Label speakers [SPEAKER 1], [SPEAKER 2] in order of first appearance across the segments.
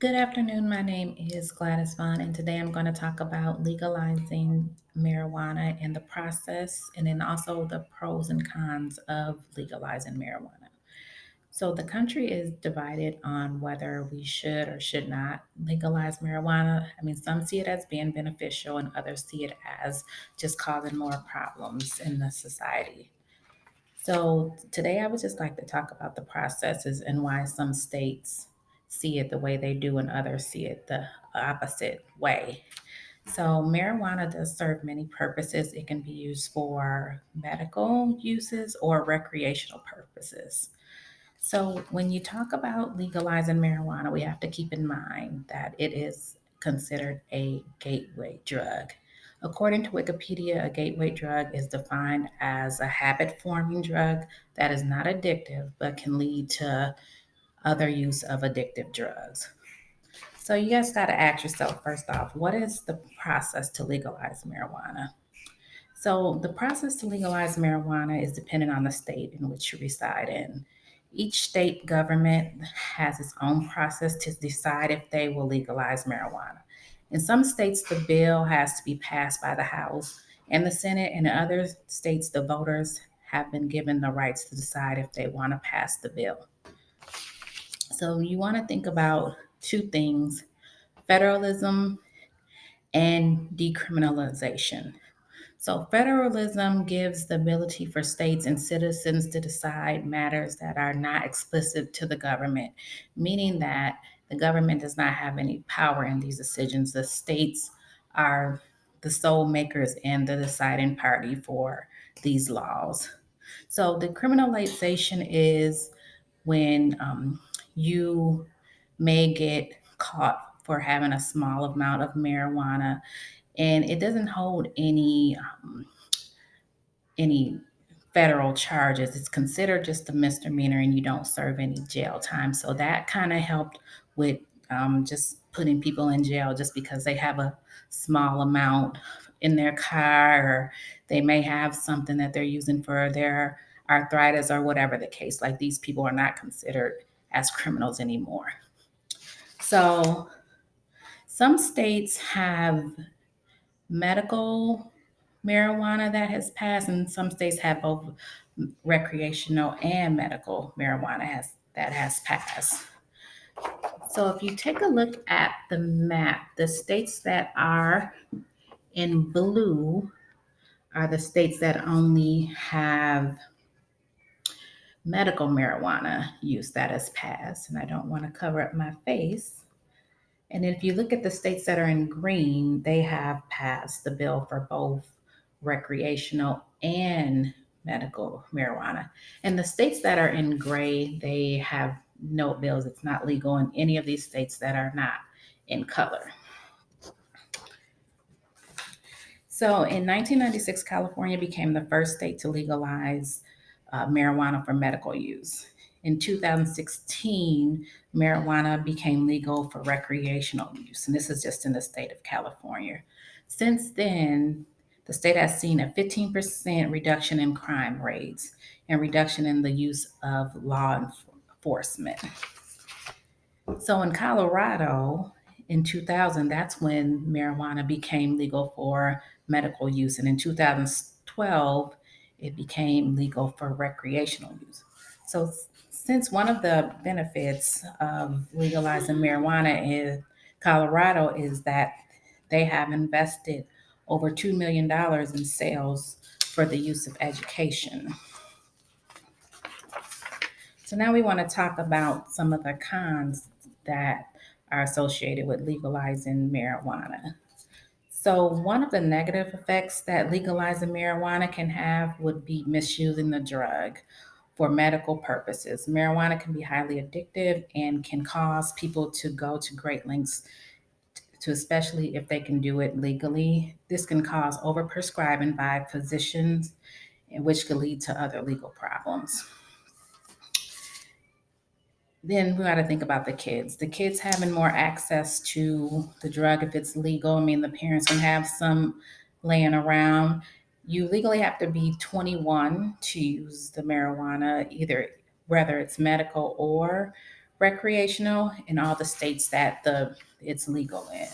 [SPEAKER 1] Good afternoon. My name is Gladys Vaughn, and today I'm going to talk about legalizing marijuana and the process, and then also the pros and cons of legalizing marijuana. So, the country is divided on whether we should or should not legalize marijuana. I mean, some see it as being beneficial, and others see it as just causing more problems in the society. So today I would just like to talk about the processes and why some states see it the way they do and others see it the opposite way. So marijuana does serve many purposes. It can be used for medical uses or recreational purposes. So when you talk about legalizing marijuana, we have to keep in mind that it is considered a gateway drug. According to Wikipedia, a gateway drug is defined as a habit forming drug that is not addictive but can lead to other use of addictive drugs. So you guys got to ask yourself first off, what is the process to legalize marijuana? So, the process to legalize marijuana is dependent on the state in which you reside in. Each state government has its own process to decide if they will legalize marijuana. In some states, the bill has to be passed by the House and the Senate, and in other states, the voters have been given the rights to decide if they want to pass the bill. So, you want to think about two things: federalism and decriminalization. So, federalism gives the ability for states and citizens to decide matters that are not explicit to the government, meaning that the government does not have any power in these decisions. The states are the sole makers and the deciding party for these laws. So, the criminalization is when you may get caught for having a small amount of marijuana and it doesn't hold any federal charges. It's considered just a misdemeanor and you don't serve any jail time. So that kind of helped with just putting people in jail just because they have a small amount in their car or they may have something that they're using for their arthritis or whatever the case. Like these people are not considered as criminals anymore. So some states have medical marijuana that has passed, and some states have both recreational and medical marijuana that has passed. So if you take a look at the map, the states that are in blue are the states that only have medical marijuana use that has passed. And I don't want to cover up my face. And if you look at the states that are in green, they have passed the bill for both recreational and medical marijuana. And the states that are in gray, they have no bills. It's not legal in any of these states that are not in color. So in 1996, California became the first state to legalize marijuana for medical use. In 2016, marijuana became legal for recreational use, and this is just in the state of California. Since then, the state has seen a 15% reduction in crime rates and reduction in the use of enforcement. So in Colorado in 2000, that's when marijuana became legal for medical use. And in 2012, it became legal for recreational use. So since one of the benefits of legalizing marijuana in Colorado is that they have invested over $2 million in sales for the use of education. So now we want to talk about some of the cons that are associated with legalizing marijuana. So one of the negative effects that legalizing marijuana can have would be misusing the drug for medical purposes. Marijuana can be highly addictive and can cause people to go to great lengths to, especially if they can do it legally. This can cause overprescribing by physicians, which could lead to other legal problems. Then we got to think about the kids. The kids having more access to the drug if it's legal. I mean, the parents can have some laying around. You legally have to be 21 to use the marijuana, either whether it's medical or recreational in all the states that it's legal in.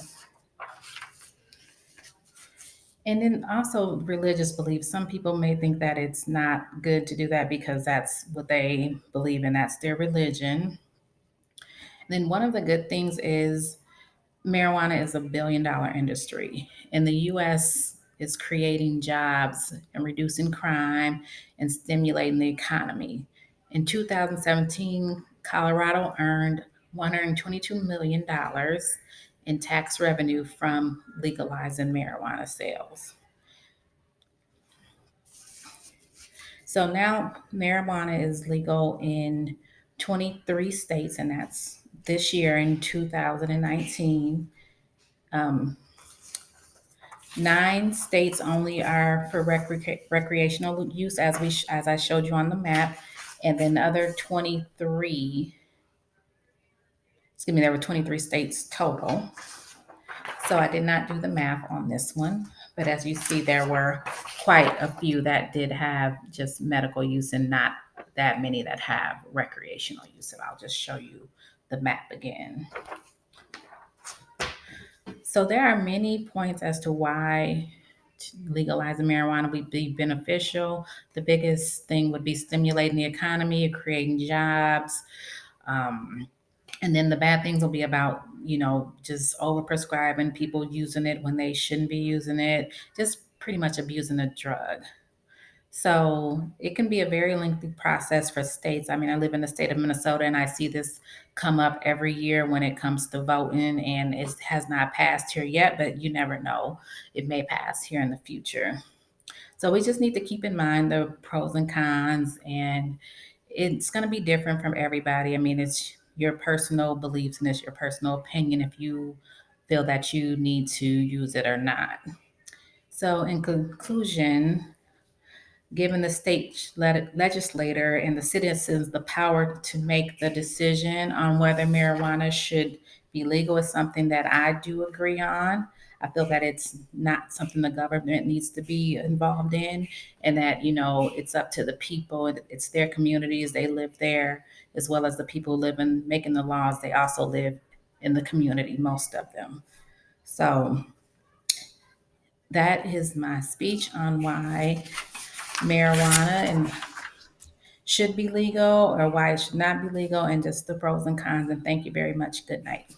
[SPEAKER 1] And then also religious beliefs. Some people may think that it's not good to do that because that's what they believe in, that's their religion. Then one of the good things is marijuana is a $1 billion industry. And the US is creating jobs and reducing crime and stimulating the economy. In 2017, Colorado earned $122 million in tax revenue from legalizing marijuana sales. So now marijuana is legal in 23 states, and that's this year in 2019. Um, 9 states only are for recreational use, as I showed you on the map, and then the other 23. Excuse me, there were 23 states total. So I did not do the math on this one, but as you see, there were quite a few that did have just medical use and not that many that have recreational use. And I'll just show you the map again. So there are many points as to why legalizing marijuana would be beneficial. The biggest thing would be stimulating the economy, creating jobs. Um, and then the bad things will be about, just overprescribing, people using it when they shouldn't be using it, just pretty much abusing the drug. So it can be a very lengthy process for states. I mean, I live in the state of Minnesota and I see this come up every year when it comes to voting, and it has not passed here yet, but you never know. It may pass here in the future. So we just need to keep in mind the pros and cons, and it's going to be different from everybody. I mean, it's your personal beliefs and it's your personal opinion if you feel that you need to use it or not. So, in conclusion, giving the state legislator and the citizens the power to make the decision on whether marijuana should be legal is something that I do agree on. I feel that it's not something the government needs to be involved in, and that, it's up to the people. It's their communities, they live there, as well as the people living, making the laws. They also live in the community, most of them. So that is my speech on why marijuana and should be legal or why it should not be legal, and just the pros and cons. And thank you very much. Good night.